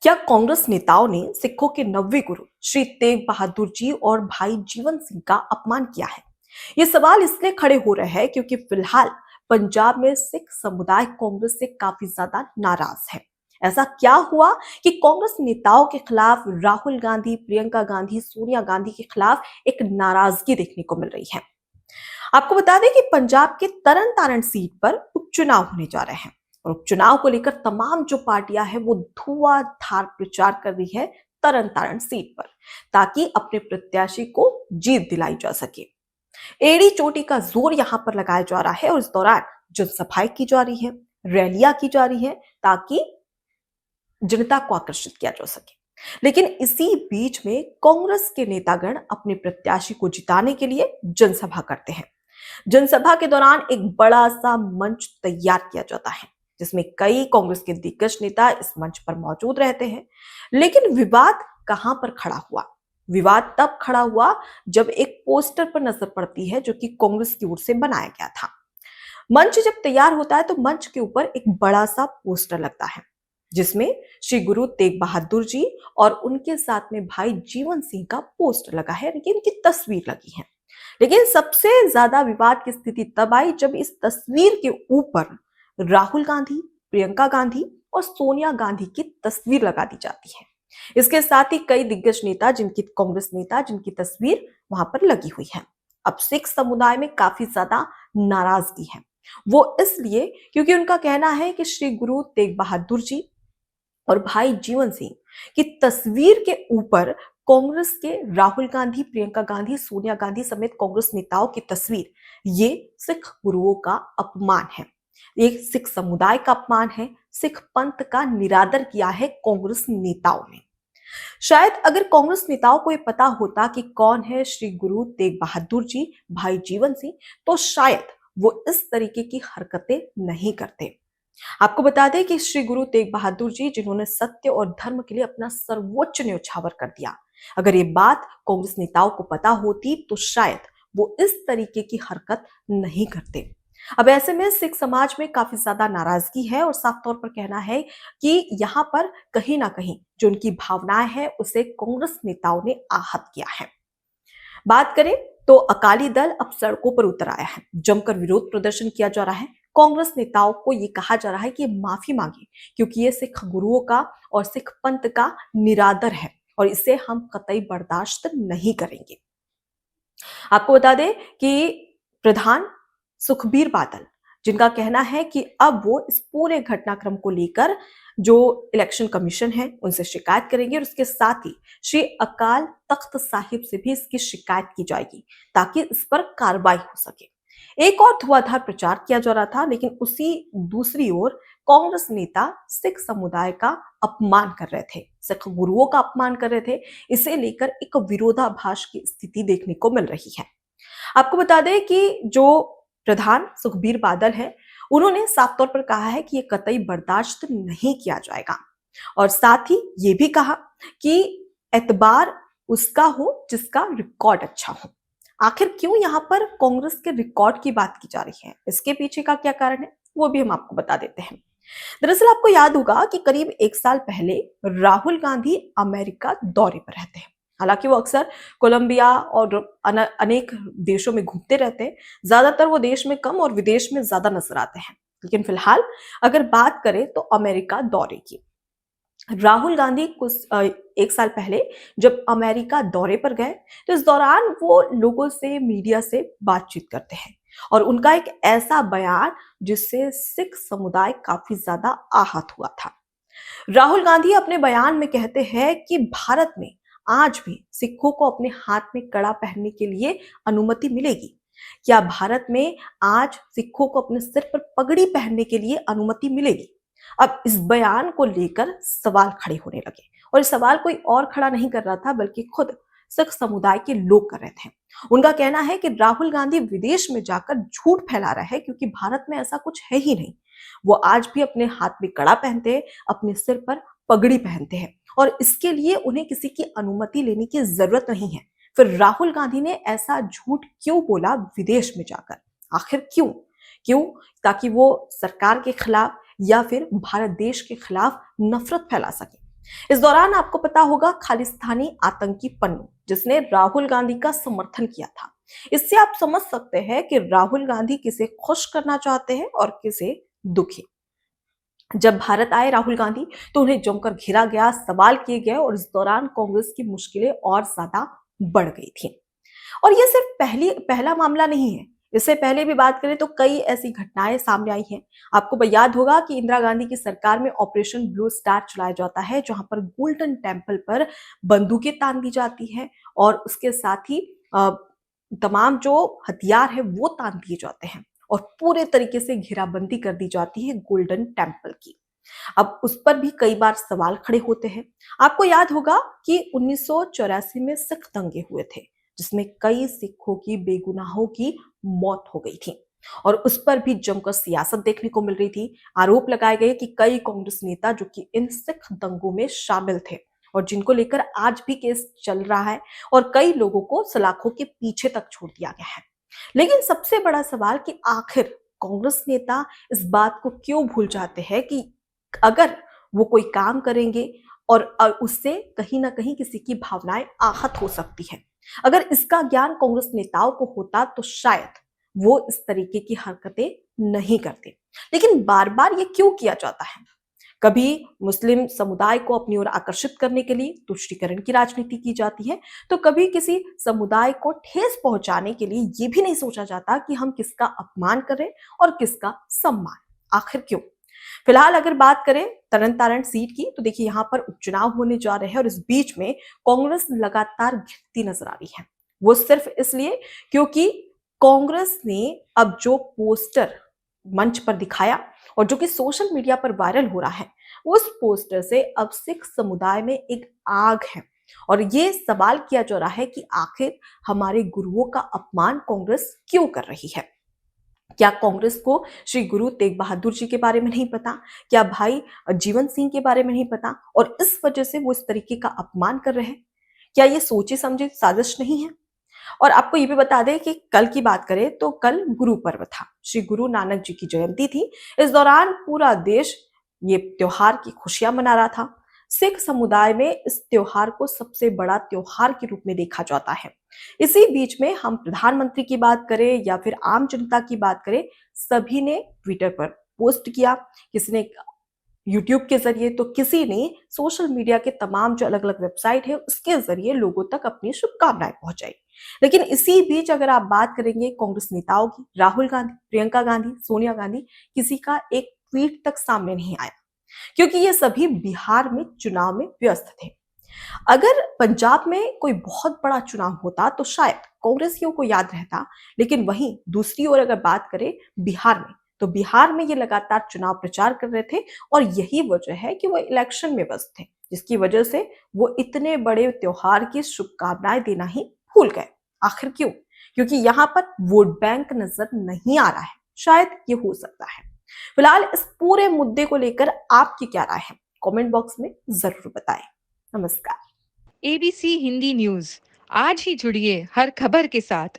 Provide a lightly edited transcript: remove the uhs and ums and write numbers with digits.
क्या कांग्रेस नेताओं ने सिखों के नौवें गुरु श्री तेग बहादुर जी और भाई जीवन सिंह का अपमान किया है? ये सवाल इसलिए खड़े हो रहे हैं क्योंकि फिलहाल पंजाब में सिख समुदाय कांग्रेस से काफी ज्यादा नाराज है। ऐसा क्या हुआ कि कांग्रेस नेताओं के खिलाफ राहुल गांधी, प्रियंका गांधी, सोनिया गांधी के खिलाफ एक नाराजगी देखने को मिल रही है? आपको बता दें कि पंजाब के तरन तारण सीट पर उपचुनाव होने जा रहे हैं और उपचुनाव को लेकर तमाम जो पार्टियां हैं वो धुआंधार प्रचार कर रही है तरन तारण सीट पर, ताकि अपने प्रत्याशी को जीत दिलाई जा सके। एड़ी चोटी का जोर यहां पर लगाया जा रहा है और इस दौरान जनसभाएं की जा रही है, रैलियां की जा रही है, ताकि जनता को आकर्षित किया जा सके। लेकिन इसी बीच में कांग्रेस के नेतागण अपने प्रत्याशी को जिताने के लिए जनसभा करते हैं। जनसभा के दौरान एक बड़ा सा मंच तैयार किया जाता है जिसमें कई कांग्रेस के दिग्गज नेता इस मंच पर मौजूद रहते हैं। लेकिन विवाद कहां पर खड़ा हुआ? विवाद तब खड़ा हुआ जब एक पोस्टर पर नजर पड़ती है जो कि कांग्रेस की ओर से बनाया गया था। मंच जब तैयार होता है तो मंच के ऊपर एक बड़ा सा पोस्टर लगता है जिसमें श्री गुरु तेग बहादुर जी और उनके साथ में भाई जीवन सिंह का पोस्टर लगा है, लेकिन उनकी तस्वीर लगी है। लेकिन सबसे ज्यादा विवाद की स्थिति तब आई जब इस तस्वीर के ऊपर राहुल गांधी, प्रियंका गांधी और सोनिया गांधी की तस्वीर लगा दी जाती है। इसके साथ ही कई दिग्गज नेता कांग्रेस नेता जिनकी तस्वीर वहां पर लगी हुई है। अब सिख समुदाय में काफी ज्यादा नाराजगी है। वो इसलिए क्योंकि उनका कहना है कि श्री गुरु तेग बहादुर जी और भाई जीवन सिंह की तस्वीर के ऊपर कांग्रेस के राहुल गांधी, प्रियंका गांधी, सोनिया गांधी समेत कांग्रेस नेताओं की तस्वीर, ये सिख गुरुओं का अपमान है, एक सिख समुदाय का अपमान है, सिख पंथ का निरादर किया है कांग्रेस नेताओं ने। शायद अगर कांग्रेस नेताओं को यह पता होता कि कौन है श्री गुरु तेग बहादुर जी, भाई जीवन सिंह, तो शायद वो इस तरीके की हरकतें नहीं करते। आपको बता दें कि श्री गुरु तेग बहादुर जी जिन्होंने सत्य और धर्म के लिए अपना सर्वोच्च न्योछावर कर दिया, अगर ये बात कांग्रेस नेताओं को पता होती तो शायद वो इस तरीके की हरकत नहीं करते। अब ऐसे में सिख समाज में काफी ज्यादा नाराजगी है और साफ तौर पर कहना है कि यहाँ पर कहीं ना कहीं जो उनकी भावनाएं हैं उसे कांग्रेस नेताओं ने आहत किया है। बात करें तो अकाली दल अब सड़कों पर उतर आया है, जमकर विरोध प्रदर्शन किया जा रहा है। कांग्रेस नेताओं को ये कहा जा रहा है कि ये माफी मांगे क्योंकि ये सिख गुरुओं का और सिख पंथ का निरादर है और इसे हम कतई बर्दाश्त नहीं करेंगे। आपको बता दें कि प्रधान सुखबीर बादल, जिनका कहना है कि अब वो इस पूरे घटनाक्रम को लेकर जो इलेक्शन कमीशन है उनसे शिकायत करेंगे और उसके साथ ही श्री अकाल तख्त साहिब से भी इसकी शिकायत की जाएगी ताकि इस पर कार्रवाई हो सके। एक और धुआंधार प्रचार किया जा रहा था, लेकिन उसी दूसरी ओर कांग्रेस नेता सिख समुदाय का अपमान कर रहे थे, सिख गुरुओं का अपमान कर रहे थे। इसे लेकर एक विरोधाभास की स्थिति देखने को मिल रही है। आपको बता दें कि जो प्रधान सुखबीर बादल है, उन्होंने साफ तौर पर कहा है कि ये कतई बर्दाश्त नहीं किया जाएगा और साथ ही ये भी कहा कि एतबार उसका हो जिसका रिकॉर्ड अच्छा हो। आखिर क्यों यहाँ पर कांग्रेस के रिकॉर्ड की बात की जा रही है, इसके पीछे का क्या कारण है, वो भी हम आपको बता देते हैं। दरअसल आपको याद होगा कि करीब एक साल पहले राहुल गांधी अमेरिका दौरे पर रहते हैं। हालांकि वो अक्सर कोलंबिया और अनेक देशों में घूमते रहते हैं, ज्यादातर वो देश में कम और विदेश में ज्यादा नजर आते हैं। लेकिन फिलहाल अगर बात करें तो अमेरिका दौरे की, राहुल गांधी कुछ एक साल पहले जब अमेरिका दौरे पर गए तो इस दौरान वो लोगों से, मीडिया से बातचीत करते हैं और उनका एक ऐसा बयान जिससे सिख समुदाय काफी ज्यादा आहत हुआ था। राहुल गांधी अपने बयान में कहते हैं कि भारत में आज भी सिखों को अपने हाथ में कड़ा पहनने के लिए अनुमति मिलेगी। क्या भारत में आज सिखों को अपने सिर पर पगड़ी पहनने के लिए अनुमति मिलेगी? अब इस बयान को लेकर सवाल खड़े होने लगे और इस सवाल कोई और खड़ा नहीं कर रहा था बल्कि खुद सिख समुदाय के लोग कर रहे थे। उनका कहना है कि राहुल गांधी विदेश में जाकर झूठ फैला रहा है क्योंकि भारत में ऐसा कुछ है ही नहीं। वो आज भी अपने हाथ में कड़ा पहनते हैं, अपने सिर पर पगड़ी पहनते हैं और इसके लिए उन्हें किसी की अनुमति लेने की जरूरत नहीं है। फिर राहुल गांधी ने ऐसा झूठ क्यों बोला विदेश में जाकर? आखिर क्यों? क्यों? ताकि वो सरकार के खिलाफ या फिर भारत देश के खिलाफ नफरत फैला सके। इस दौरान आपको पता होगा खालिस्तानी आतंकी पन्नू, जिसने राहुल गांधी का समर्थन किया था। इससे आप समझ सकते हैं कि राहुल गांधी किसे खुश करना चाहते हैं और किसे दुखी। जब भारत आए राहुल गांधी तो उन्हें जमकर घेरा गया, सवाल किए गए और इस दौरान कांग्रेस की मुश्किलें और ज्यादा बढ़ गई थी। और ये सिर्फ पहला मामला नहीं है। इससे पहले भी बात करें तो कई ऐसी घटनाएं सामने आई हैं। आपको याद होगा कि इंदिरा गांधी की सरकार में ऑपरेशन ब्लू स्टार चलाया जाता है, जहां पर गोल्डन टेम्पल पर बंदूकें तान दी जाती है और उसके साथ ही तमाम जो हथियार है वो तान दिए जाते हैं और पूरे तरीके से घेराबंदी कर दी जाती है गोल्डन टेम्पल की। अब उस पर भी कई बार सवाल खड़े होते हैं। आपको याद होगा कि 1984 में सिख दंगे हुए थे, जिसमें कई सिखों की बेगुनाहों की मौत हो गई थी और उस पर भी जमकर सियासत देखने को मिल रही थी। आरोप लगाए गए कि कई कांग्रेस नेता जो कि इन सिख दंगों में शामिल थे और जिनको लेकर आज भी केस चल रहा है और कई लोगों को सलाखों के पीछे तक छोड़ दिया गया है। लेकिन सबसे बड़ा सवाल कि आखिर कांग्रेस नेता इस बात को क्यों भूल जाते हैं कि अगर वो कोई काम करेंगे और उससे कहीं ना कहीं किसी की भावनाएं आहत हो सकती है। अगर इसका ज्ञान कांग्रेस नेताओं को होता तो शायद वो इस तरीके की हरकतें नहीं करते। लेकिन बार बार ये क्यों किया जाता है? कभी मुस्लिम समुदाय को अपनी ओर आकर्षित करने के लिए तुष्टीकरण की राजनीति की जाती है, तो कभी किसी समुदाय को ठेस पहुंचाने के लिए ये भी नहीं सोचा जाता कि हम किसका अपमान करें और किसका सम्मान। आखिर क्यों? फिलहाल अगर बात करें तरन तारण सीट की, तो देखिए यहाँ पर उपचुनाव होने जा रहे हैं और इस बीच में कांग्रेस लगातार घिरती नजर आ रही है। वो सिर्फ इसलिए क्योंकि कांग्रेस ने अब जो पोस्टर मंच पर दिखाया और जो कि सोशल मीडिया पर वायरल हो रहा है, उस पोस्टर से अब सिख समुदाय में एक आग है और ये सवाल किया जा रहा है कि आखिर हमारे गुरुओं का अपमान कांग्रेस क्यों कर रही है। क्या कांग्रेस को श्री गुरु तेग बहादुर जी के बारे में नहीं पता? क्या भाई जीवन सिंह के बारे में नहीं पता और इस वजह से वो इस तरीके का अपमान कर रहे हैं? क्या ये सोचे समझे साजिश नहीं है? और आपको ये भी बता दें कि कल की बात करें तो कल गुरु पर्व था, श्री गुरु नानक जी की जयंती थी। इस दौरान पूरा देश ये त्योहार की खुशियां मना रहा था। सिख समुदाय में इस त्योहार को सबसे बड़ा त्योहार के रूप में देखा जाता है। इसी बीच में हम प्रधानमंत्री की बात करें या फिर आम जनता की बात करें, सभी ने ट्विटर पर पोस्ट किया, किसी ने यूट्यूब के जरिए तो किसी ने सोशल मीडिया के तमाम जो अलग अलग वेबसाइट है उसके जरिए लोगों तक अपनी शुभकामनाएं पहुंचाई। लेकिन इसी बीच अगर आप बात करेंगे कांग्रेस नेताओं की, राहुल गांधी, प्रियंका गांधी, सोनिया गांधी, किसी का एक ट्वीट तक सामने नहीं आया क्योंकि ये सभी बिहार में चुनाव में व्यस्त थे। अगर पंजाब में कोई बहुत बड़ा चुनाव होता तो शायद कांग्रेसियों को याद रहता, लेकिन वहीं दूसरी ओर अगर बात करें बिहार में, तो बिहार में ये लगातार चुनाव प्रचार कर रहे थे और यही वजह है कि वो इलेक्शन में व्यस्त थे, जिसकी वजह से वो इतने बड़े त्योहार की शुभकामनाएं देना ही भूल गए। आखिर क्यों? क्योंकि यहाँ पर वोट बैंक नजर नहीं आ रहा है, शायद ये हो सकता है। फिलहाल इस पूरे मुद्दे को लेकर आपकी क्या राय है? कमेंट बॉक्स में जरूर बताएं। नमस्कार। एबीसी हिंदी न्यूज आज ही जुड़िए हर खबर के साथ